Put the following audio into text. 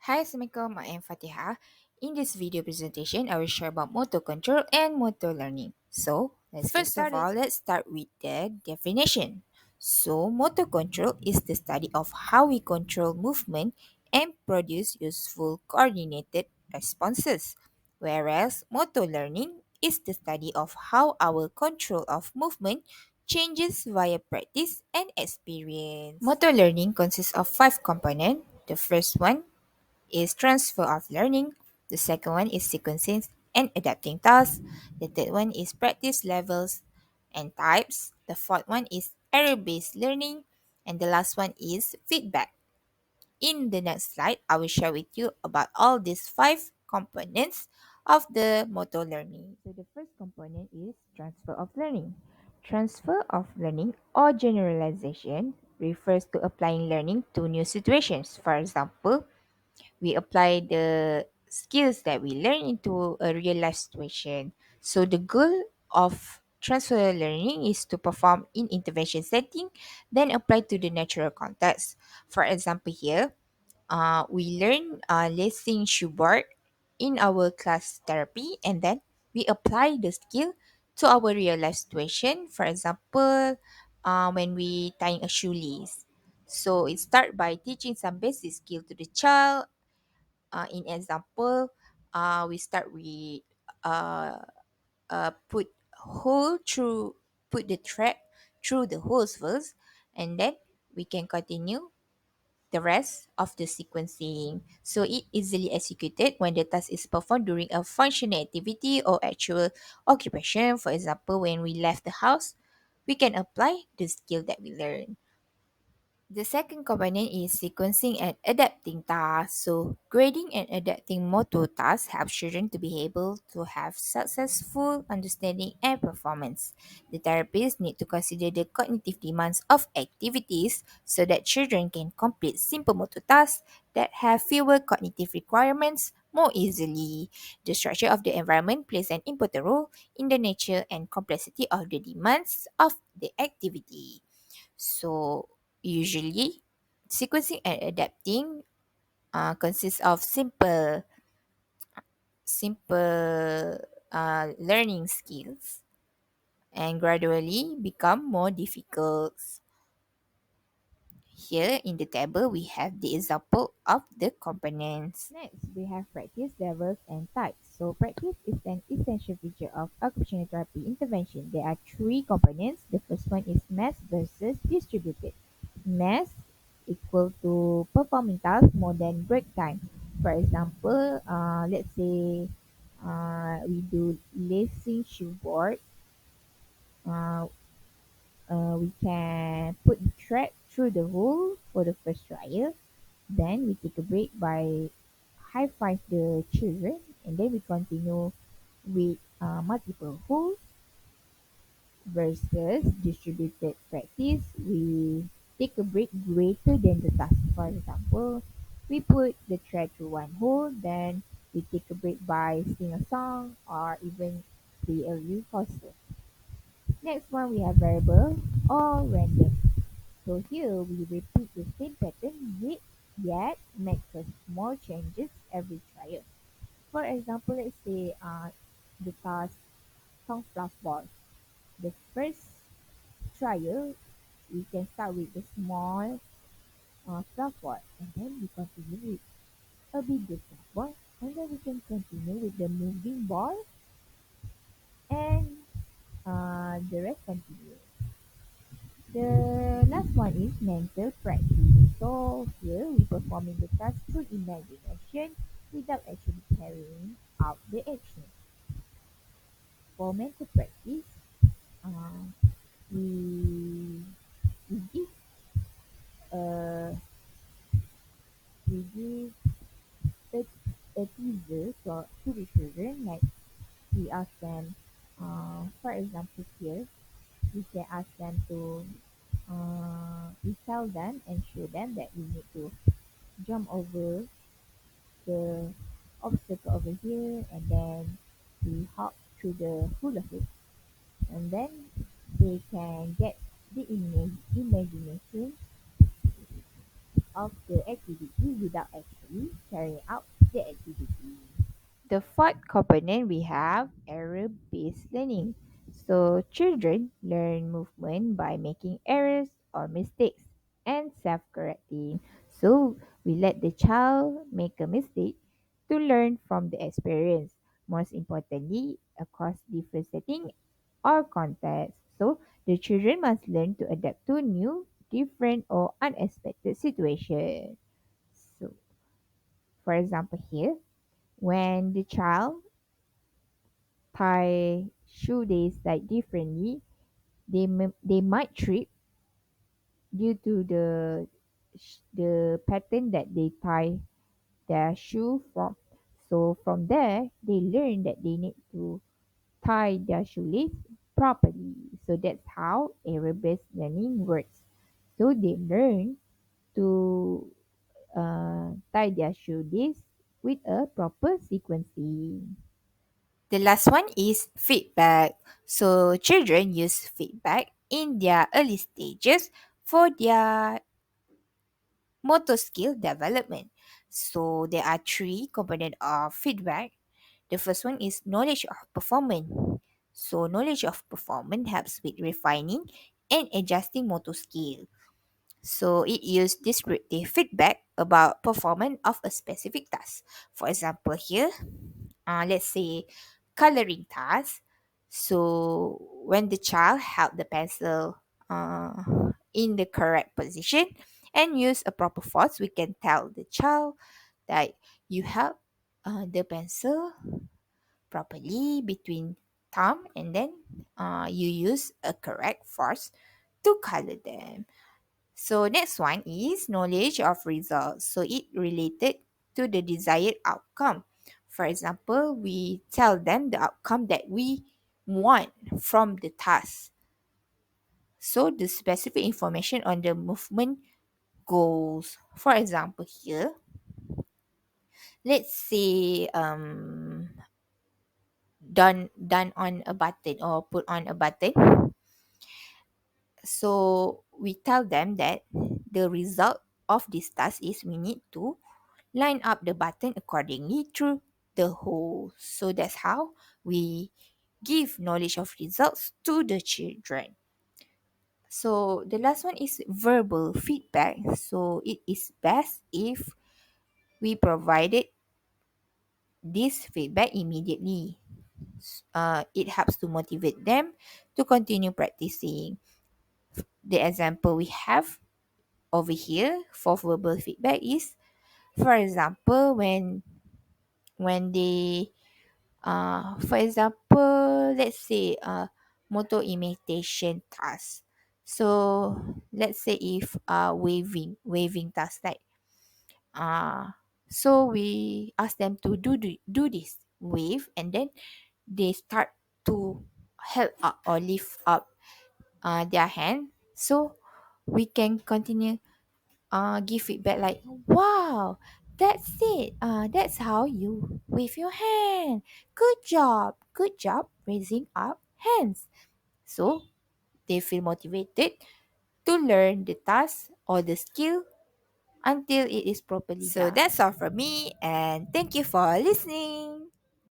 Hi, Assalamualaikum. I am Fatiha. In this video presentation, I will share about motor control and motor learning. So, let's get started. Let's start with the definition. So, motor control is the study of how we control movement and produce useful coordinated responses, whereas motor learning is the study of how our control of movement changes via practice and experience. Motor learning consists of five components. The first one is transfer of learning. The second one is sequencing and adapting tasks. The third one is practice levels and types. The fourth one is error-based learning. And the last one is feedback. In the next slide, I will share with you about all these five components of the motor learning. So the first component is transfer of learning. Transfer of learning or generalization refers to applying learning to new situations. For example, we apply the skills that we learn into a real life situation. So the goal of transfer learning is to perform in intervention setting, then apply to the natural context. For example, here, we learn lacing shoeboard in our class therapy, and then we apply the skill to our real life situation. For example, when we tying a shoelace. So it start by teaching some basic skill to the child. In example, we start with uh, put hole through put the thread through the holes first, and then we can continue the rest of the sequencing. So it easily executed when the task is performed during a functional activity or actual occupation. For example, when we left the house, we can apply the skill that we learned. The second component is sequencing and adapting tasks. So, grading and adapting motor tasks help children to be able to have successful understanding and performance. The therapists need to consider the cognitive demands of activities so that children can complete simple motor tasks that have fewer cognitive requirements more easily. The structure of the environment plays an important role in the nature and complexity of the demands of the activity. So usually, sequencing and adapting consists of simple learning skills and gradually become more difficult. Here in the table, we have the example of the components. Next, we have practice levels and types. So, practice is an essential feature of occupational therapy intervention. There are three components. The first one is mass versus distributed. Mass equal to performing tasks more than break time. For example, let's say we do lacing shoeboard. Uh, we can put the thread through the hole for the first trial. Then we take a break by high five the children, and then we continue with multiple holes versus distributed practice. We take a break greater than the task. For example, we put the thread through one hole, then we take a break by sing a song or even play a rehearsal. Next one, we have variable or random. So here we repeat the same pattern yet make a small changes every trial. For example, let's say the task song plus ball. The first trial, we can start with the small fluff ball, and then we continue with a bigger fluff ball, and then we can continue with the moving ball, and the rest continue. The last one is mental practice. So here we performing the task through imagination without actually carrying out the action. For mental practice, uh, we we give uh, we give a, a teaser to the children, like we ask them, for example here, we can ask them to we tell them and show them that we need to jump over the obstacle over here, and then we hop through the hula hoop, and then they can get the imagination of the activity without actually carrying out the activity. The fourth component we have error-based learning. So children learn movement by making errors or mistakes and self-correcting. So we let the child make a mistake to learn from the experience. Most importantly, across different settings or contexts. So the children must learn to adapt to new, different, or unexpected situations. So, for example, here, when the child tie shoelace like differently, they might trip due to the pattern that they tie their shoe from. So from there, they learn that they need to tie their shoelace properly. So that's how error-based learning works. So they learn to tie their shoelace with a proper sequencing. The last one is feedback. So children use feedback in their early stages for their motor skill development. So there are three components of feedback. The first one is knowledge of performance. So knowledge of performance helps with refining and adjusting motor skill. So it uses descriptive feedback about performance of a specific task. For example, here, let's say coloring task. So when the child held the pencil in the correct position and use a proper force, we can tell the child that you held the pencil properly between thumb and then you use a correct force to color them. So next one is knowledge of results. So it related to the desired outcome. For example, we tell them the outcome that we want from the task. So the specific information on the movement goals. For example, here, let's say done on a button or put on a button. So we tell them that the result of this task is we need to line up the button accordingly through the hole. So that's how we give knowledge of results to the children. So the last one is verbal feedback. So it is best if we provided this feedback immediately. It helps to motivate them to continue practicing. The example we have over here for verbal feedback is, for example, when they for example, let's say motor imitation task. So let's say if waving task, like so we ask them to do this wave, and then they start to help up or lift up their hand. So we can continue give feedback like, wow, that's it. That's how you wave your hand. Good job raising up hands. So they feel motivated to learn the task or the skill until it is properly done. So that's all from me, and thank you for listening.